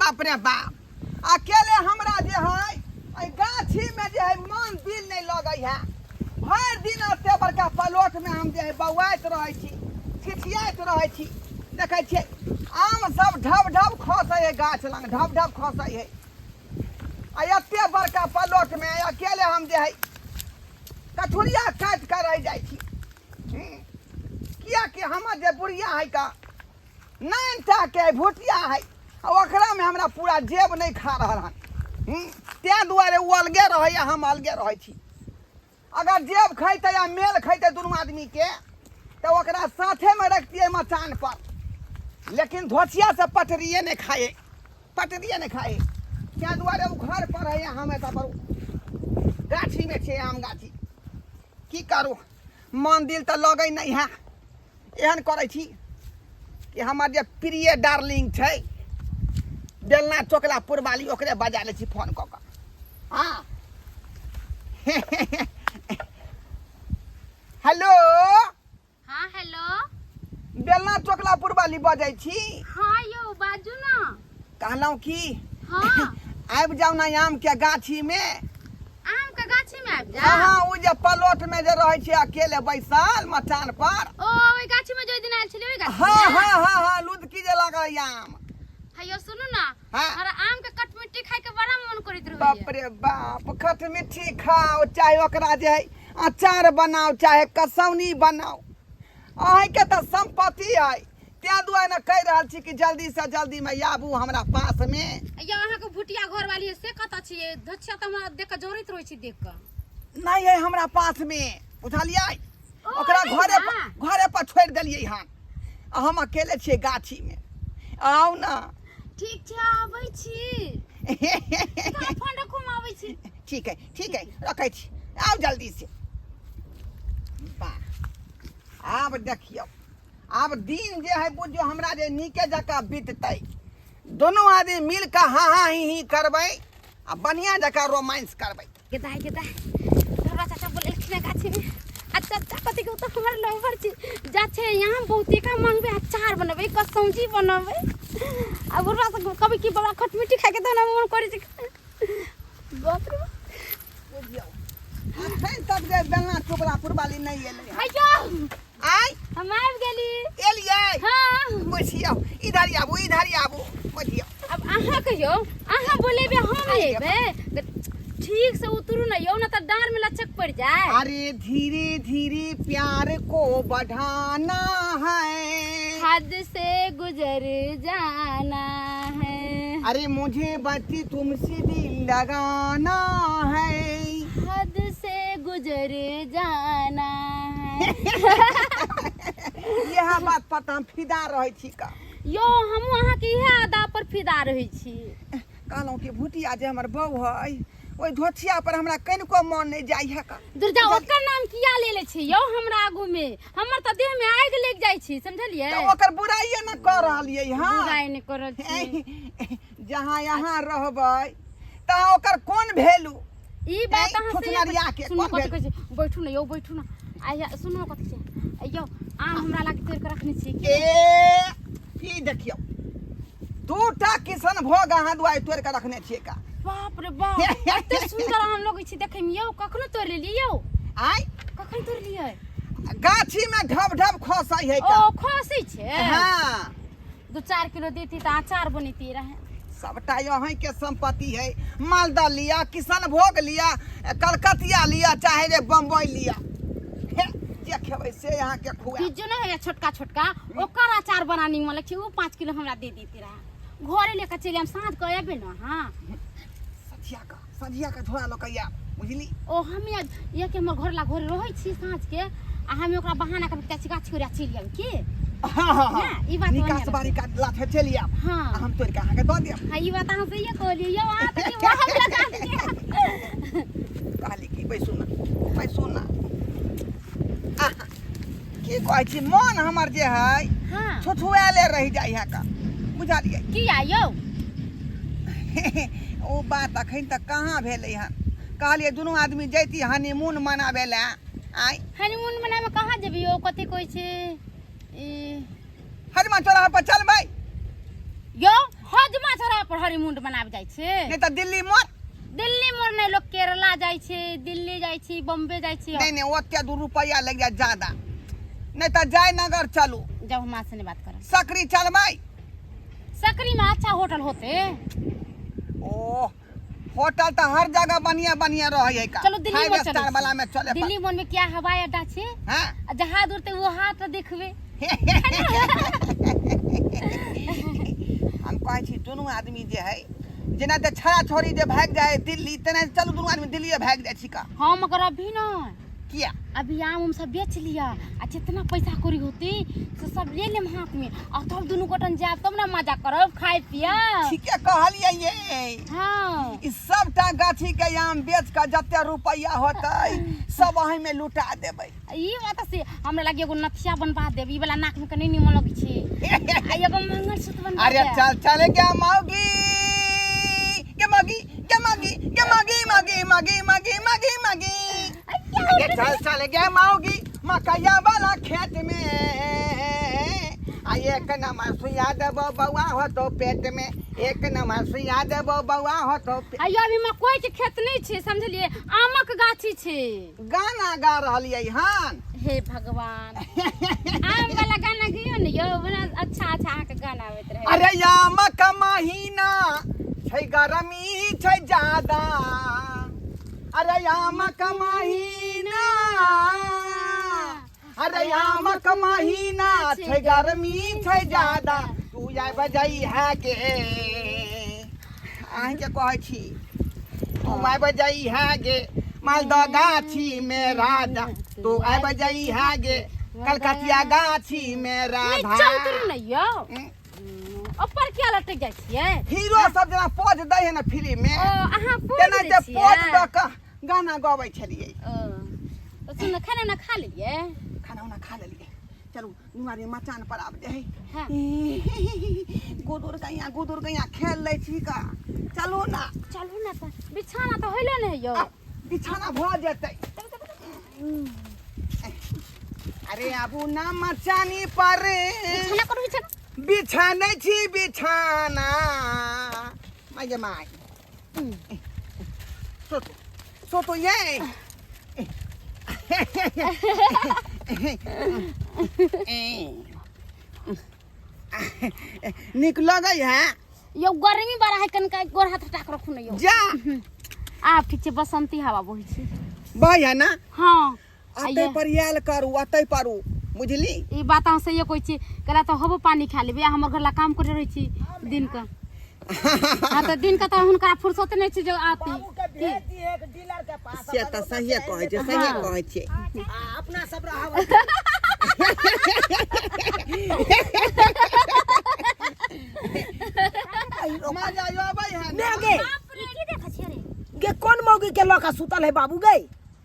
बाप रे बाप अकेले हमरा जे है गाछी में जे है मन दिल नहीं लगे है हर दिन एते बड़का पलोट में हम जे है बौआइत रहे छी छिछियाइत रहे छी देखे छियै आम सब ढब ढब खसै है गाछ लंग ढब ढब खसै है एते बड़का पलोट में अकेले हम जे है कठुरिया काट कर रह जाइ छी किया कि हमर जे बुढ़िया है का 9टा के भुटिया है ओकरा में हमरा पूरा जेब नहीं खा रहा हन ते दुआरे वो अलगे रहे हम अलगे रहे छी अगर जेब खैते या मेल खैते दोनों आदमी के तो ओकरा साथे में रखतिए मचान पर लेकिन धोचिया से पटरिए नहीं खाए ते दुआरे वो घर पर है हम एत पर गाछी में छे आम गाछी की करू मन दिल तो लगे नहीं है एहन करे छी कि हमार जे प्रिय डार्लिंग छै बेलना चोकला पुरवाली ओकरे बजा ले छी फोन कऽ कऽ हाँ हेलो हाँ हेलो बेलना चोकला पुरवाली बजै छी हाँ यौ बाजू ना कहलौं कि हाँ आबि जाउ ना आम के गाछी में आम के गाछी में आबि जा हाँ वो जे पलोट में जे रहे छी अकेले बैसल मचान पर ओ ओई गाछी में जो दिन आयल छली ओई गाछी हाँ में? हाँ हाँ हाँ लुदकी जे लागल आम हेयो सुनू ना हाँ। हमरा आम के खटमिट्ठी खाय के बड़ा मन करैत रहैया बाप रे बाप खट मिट्ठी खाओ चाहे ओकरा जे है अचार बनाओ चाहे कसौनी बनाओ अहीं के तो संपत्ति है ते दुआरे न कह रहल छी कि जल्दी से जल्दी में आबू हमरा पास में यो अहाँ के भुटिया घर वाली है से कत छिए धछिया त हमरा देख के जोरैत रहै छी देख के नहीं है हमरा पास में बुझलियै ओकरा घरे पर छोड़ देलियै हम हम अकेले छियै गाछी में आओ ना ठीक छै आबै छी फोन रखू हम आबै छी ठीक है रखै छी आओ जल्दी से वाह आब देखियो अब दिन जे है बुझियो हमरा जे नीके जका बीततै दोनों आदमी मिल के हाँ हाँ ही करबै आ बढ़िया जका रोमांस करबै गेदाय हमरा चाचा बोले गाछी में अच्छा कथी के तो हमर लवर छी जा छै यहाँ बहुते का मांगबे अचार बनबे कसौजी बनबे अब ओरा से कभी की बड़ा खटमिट्ठी खाके त ना मन करे छी बाप रे बुझियो अखन तक जे बेलना चोकला पुरवाली नहीं एलै हैयो आय हम आबि गेली एलियै हां बुझियो इधर आबू बुझियो अब अहाँ कहियो अहाँ बोलेबे हम लेबे ठीक से उतरू ना यो ना त डांर में लचक पड़ जाए अरे धीरे धीरे प्यार को बढ़ाना है हद से गुजर जाना है अरे मुझे बच्ची तुमसे दिल लगाना है हद से गुजर जाना है यह बात पता हम फिदा रहे छी का यो हम अहाँ के इहे अदा पर फिदा रहे छी कहलौं कि भुटिया जे हमर बहू है ओइ धोथिया पर हमरा कनिको मन नहीं जाई है का दुर्जा ओकर नाम किया लेले छी यो हमरा आगू में हमर त देह में आग लग जाई छी समझलिए तो ओकर बुराई न कर रहलिए हां बुराई नहीं करल छी जहां यहां रहबै त ओकर कोन भेलू ई बात अहाँ फुसनरिया के सुनो कोन कथि कहै छी बैठू ना यो बैठू ना आया सुनो कथि छै यो आम हमरा लागे तोड़ के रखने छी ई देखियो 2टा किशन भोग अहाँ दुआरे तोड़ के रखने छियै का बाप रे बाप एते सुंदर हम लोग छी देखे में यो कखनो तोड़ लेलिए यो आय कखन तोड़ लिए गाछी में ढब ढब खसै है का ओ खसै छै हां 2-4 किलो देती त अचार बनिती रहे सबटा यहीं के संपत्ति है मालदा लिया किशन भोग लिया कलकतिया लिया चाहे रे बम्बई लिया जे खेबै से यहाँ के खुआ जो ना है छोटका छोटका ओकर अचार बनानी में लग छै वो 5 किलो हमरा दे देती रहे घरे लेके चले हम साँझ के एबे ना हां सजिया का झोरा लकैया बुझली ओ हम ये के हमर घर ला घर रहै छी साँझ के आ हम ओकरा बहाना कर के गाछ छोरा चली आब की हां ई बात निकास बारी का लाथे चली आब हां हम तोड़ के अहाँ के द देब हां ई बात अहाँ से ये कहलिए यो आ त की वहां लगा दिए कहली की बैसू ना की कहै छी मन हमर जे है हां छुछुआले रह जाई है का बुझलिए किया यो ओ बात अखन तक कहाँ भेलै हन कहलिए दुनू आदमी जैती हनीमून मनाबे ला आय हनीमून मनाबे कहाँ जेबी यो कथि कहै छै हनुमान चौराहा पर चलबै यो हजमा छोरा पर हनीमून मनाब जाइ छै नहीं तो दिल्ली मोर दिल्ली मोर नहीं लोग केरला जाइ छै दिल्ली जाइ छै बॉम्बे जाइ छै नहीं नहीं ओते 2 रुपया लग जाए ज्यादा नहीं तो जयनगर चलू जब हम से नहीं बात कर सकरी चलबै सकरी में अच्छा होटल होते ओ होटल तो हर जगह बढ़िया बढ़िया रहे है का चलो दिल्ली में 5 स्टार वाला में चले दिल्ली मोर में क्या हवाई अड्डा छै हां जहाज उड़ते वो हाथ देखबे हम कहै छी दुनू आदमी जे है जेना त छड़ा छोड़ी जे भाग जाए दिल्ली तेना चलू दुनू आदमी दिल्ली भाग जाए छी का हम मगर अभी ना किया अभी आम उम सब बेच लिया आ जितना पैसा कौड़ी होती से सब ले लेम हाथ में और तब दुनू गोटन जाब तब ना मजा करब खाए पिया ठीक है कहलिए ये हाँ ई सबटा गाछी के आम बेच के जते रुपया होतै सब अही में लुटा देबै ई बात से हमरा लगे एगो नथिया बनवा देब ई वाला नाक में कने निमन लगे छै आ एगो मंगलसूत्र बनवा अरे चल चले क्या माओगी के मागी के मागी के मागी मागी मागी मागी मागी मागी अरे चल चल गया माओगी मकैया वाला खेत में आ एक नंबर सुइया देबो बौआ हो तो पेट में एक नंबर सुइया देबो बौआ हो तो अयो अभी मकई के खेत नहीं छै समझलिए आमक गाछी छै गाना गा रहलियै हन हे भगवान आम वाला गाना गइयो ने यो बड़ा अच्छा अच्छा के गाना आबैत रहे अरे आमक महीना छै गरमी छै ज्यादा अरे आमक महीना अरे आमक महीना छै गर्मी छै ज्यादा तू आइ बजई है के अहीं के कहै छी तू आइ बजई है गे मालदह गाछी में राजा तू आइ बजई है गे कलकतिया गाछी में राधा चौतरी नहीं यो ऊपर क्या लटक जाइ छियै हीरो सब जना पोज दै है ना फिल्म में ओ अहाँ पोज तेना दै जे छियै? पोज द के गाना गाबै छलियै तो सुन खाना ना खा लेलिए खाना उना खा लेलियै चलू निवारी मचान पर आब जाए हाँ। गुदुर गैया खेल लै छी का चलू ना चलू ना तो बिछाना तो होइले नहीं यो आ, बिछाना भ जेतै अरे आबू ना मचानी पर बिछाना करू बिछाना बिछानै छी बिछाना माय माय सोतो सोतो ये निक लगै है यो गर्मी बड़ा है कनका गोर हाथ हटा के रखू न यो जा आप ठीक छै बसंती हवा बहै छै बहै है ना हां अतै पर याल करू अतै परू बुझली ई बात अहाँ से ये कोइ छी कला तो हबो पानी खा लेबे हमर घर ला काम करे रहै छी दिन का हां त दिन का त हुनका फुर्सत नहीं छै जो आती एक डीलर के पास से त सही कहै छै सही कहै छै अपना सब रहब मजा आबै है ने गे की देखै छी रे गे कोन मौगी के लका सुतल है बाबू गे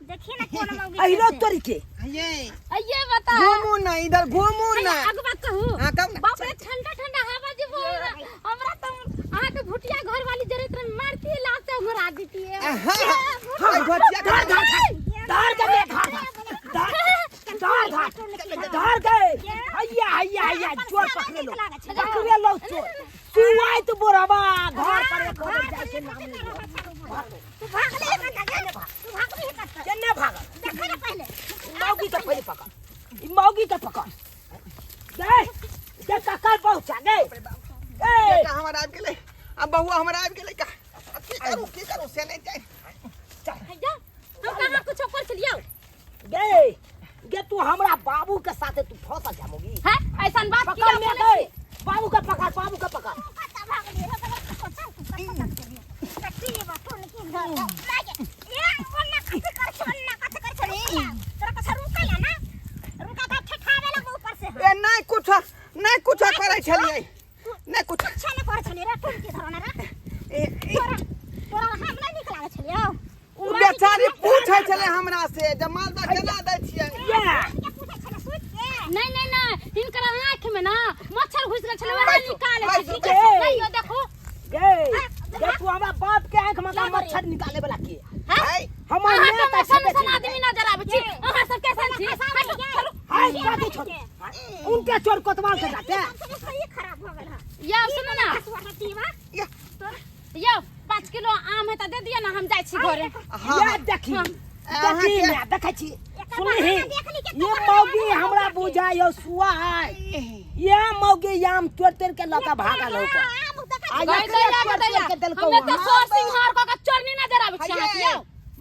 देखी ना कोन मौगी अहिरो तोरी के ये बता घूमू ना इधर घूमू ना आगे बात कहू हां कब ना बाप रे ठंडा ठंडा हवा जे हमरा तो अहाँ के भुटिया घर वाली जरे तर मारती लाश से घुरा देती है हां घोटिया धार के धार गए हैया हैया हैया चोर पकड़े लो चोर तू आई तो बोराबा घर पर एक हो जाके नाम तू भाग ले तू भाग ले केने भाग देखा ना पहले मौगी के पहले पकड़ ई मौगी के पकड़ गए जे ककर पहुंचा गए ए हमर आबि गेलै अब बहुआ हमर आबि गेलै का की करू से नहीं जाए हैया हम कहां कुछ कर चलियो गए गे तू हमरा बाबू के साथे तू फंस जामोगी है ऐसन बात पकड़ किया में गए बाबू का पकड़ ए नहीं कुछ करे छलिए नहीं कुछ बेचारी पूछै छले हमरा से जे मालदा केना दै छियै नहीं नहीं नहीं इनकर आंख में ना मच्छर घुस गए छले वहां बैठो, निकाले बैठो, ठीक है नहीं यो देखो गे तू हमरा बाप के आंख में मच्छर निकाले वाला के है हमर अहाँ नेता तो सब सन आदमी नजर आवे छी अहाँ सब कैसन छी चलो हाय बाकी छोड़ उनके चोर कोतवाल के जाते या सुनो ना ये 5 किलो आम है त दे दिया ना हम जाय छी घरे ये देखी देखी ना देखै छी सुनही ये मौगी हमरा बुझायो सुआ है ये मौगी आम तोड़ के लका भागल हो आ गई दैया देलको हम त सोर सिंहार का चोरनी ना जराबे छी अहाँ के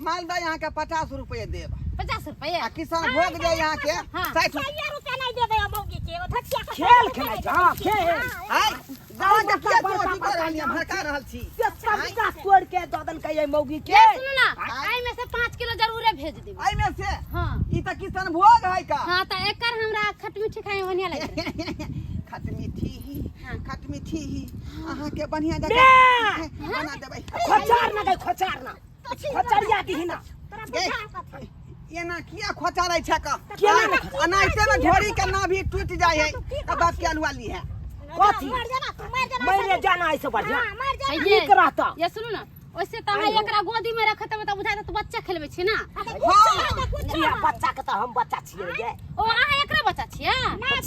मालदा यहाँ के 50 रुपये देब 50 रुपया आ किसान भोग दे यहाँ के 60 रुपया नहीं देबे मौगी के ओ धक्का खेल खेलै छ खेल हाय जहाँ के किया चोरी कर रहल छी भड़का रहल छी सबका तोड़ के ददन के मौगी के सुनो ना आई में से 5 किलो जरूर भेज देबे आई में से हां ई त किसान भोग है का हां त एकर हमरा खट मीठी खाए बढ़िया लागे खट मीठी अहाँ के बढ़िया जगह बना देबै खोचार ना खोचरिया दी ना ये ना किया खोचारै छ का अनाइते में झोरी के ना भी टूट जाय है तब बात के अलवाली है कथी मरे जाना ऐसे बढ़िया ठीक रहता ये सुनो ना वैसे त हम एकरा गोदी में रखत त बुझाय त बच्चा खेलबे छी ना हां बच्चा के त हम बच्चा छियै गे ओ अहाँ एकरा बच्चा छियै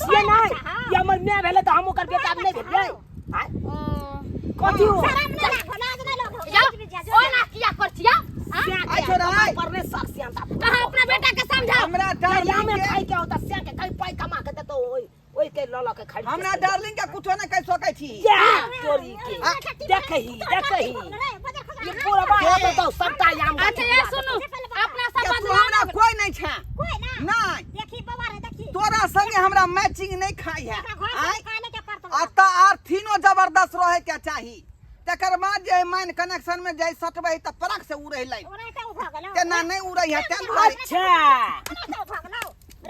छियै नहीं ये हमर माय भेले त हम ओकर बेटा नहीं भेलै ओ कथी हो ओ ना किया करछिया परने सर सियांता अहाँ अपना बेटा के समझाओ हमरा डालिया में खाई के होता से के कई पाई कमा के देतो ओई के लला के खाई हमरा डार्लिंग के कुछो न कह सकै छी चोरी के देखही ये पूरा बात तो सबटा याम अच्छा ये सुनो अपना समझ हमरा कोई नहीं छ कोई ना नहीं देखी बाबा रे देखी तोरा संगे हमरा मैचिंग नहीं खाई है खाने के पड़तो अत आर तीनो जबरदस्त रहे के चाही तकर बाद जे माइन कनेक्शन में जाय सटबै त परख से उड़ै लै ओना त उठा गेलो केना नहीं उड़ै है तें दुआरे अच्छा उठा गेलो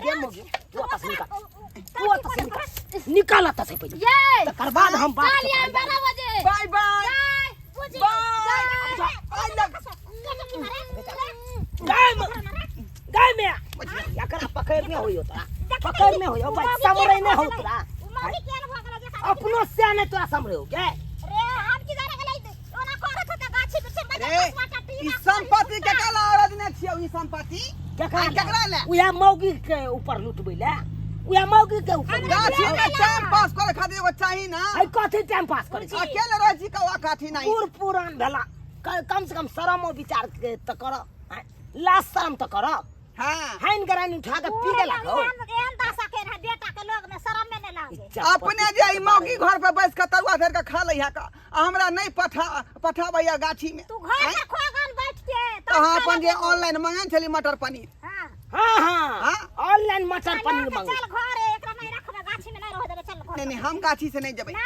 ये मोगी तू तो निकाल त से पहिले ये तकर बाद हम बात चलिए 12 बजे बाय बाय गाय में एकरा पकड़ में होयो तोरा पकड़ में होयो भाई समरे ने हो तोरा मौगी के भोग गेलो जे अपनो से ने तोरा समरे हो गे रे हम की जाने गेलै ओना करत त गाछी पीछे रे ई संपत्ति के कला औरत ने छियो ई संपत्ति केकरा ले उया मौगी के ऊपर लुटबै ले उया मौगी के ऊपर गाछी में टाइम पास करे खातिर एगो चाही ना है कथि टाइम पास करे छी अकेले रह छी कवा काठी नहीं पूर पुरान भेला कम से कम शरमो विचार के त कर लाज शरम त कर हां हाइन गरानी उठा के पी गेला हो एहन दासा के रह बेटा के लोग में शरम में नहीं लागे अपने जे ई मौगी घर पे बैस के तरुआ धर के खा लै है का हमरा नहीं पठाबैया गाछी में तू घर में खोगन बैठ के तो हां अपन जे ऑनलाइन मंगाई छली मटर पनीर हां हां ऑनलाइन मटर पनीर मंगा चल घरे एकरा नहीं रखबे गाछी में नहीं रह देबे चल घर नहीं हम गाछी से नहीं जेबै ना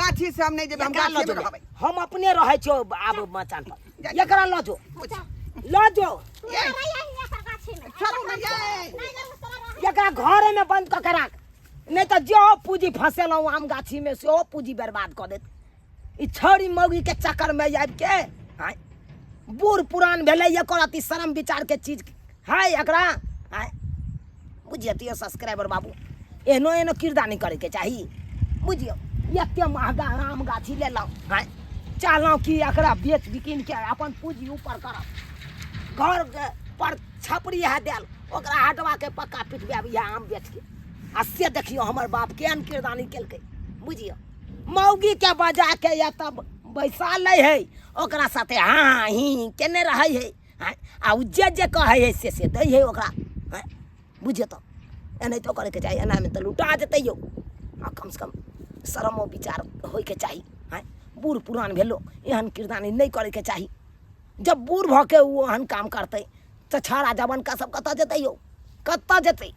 गाछी से हम नहीं जेबै हम गाछी में रहबै हम अपने रहै छौ आब मचान पर एकरा ल जो ये गाछी में चलो ना ये एकरा घरे में बंद क के राख नहीं तो जो पूंजी फसेलौ आम गाछी में से ओ पूंजी बर्बाद कर देत ई छोरी मौगी के चक्कर में आबि के हाय बूढ़ पुरान भेलै ये करती शर्म विचार के चीज हाय एकरा हाय बुझियो तियो सब्सक्राइबर बाबू एनो किरदानी करे के चाही बुझियो एते महंगा आम गाछी ले लो हाय चाहलौ कि एकरा बेच बिकिन के अपन पूंजी ऊपर करब घर पर छपरी है देल ओकरा हटवा के पक्का पिटबे या आम बेच के आ से देखियो हमर बाप केहन किरदानी केलकै बुझियो मौगी के बजा के या तब बैसा लै है ओकरा साथे हाँ ही केने रहै है आ उ जे कहै है से दै है ओकरा बुझियो तो एनाहि तो करे के चाही एना में तो लुटा जेतै यो आ कम से कम शरमो विचार होय के चाही बूढ़ पुरान भेलो एहन किरदानी नहीं करे के चाही जब बूढ़ भ के वो एहन काम करते तो छाड़ा जवन का सब कत जेतै यो कत जेतै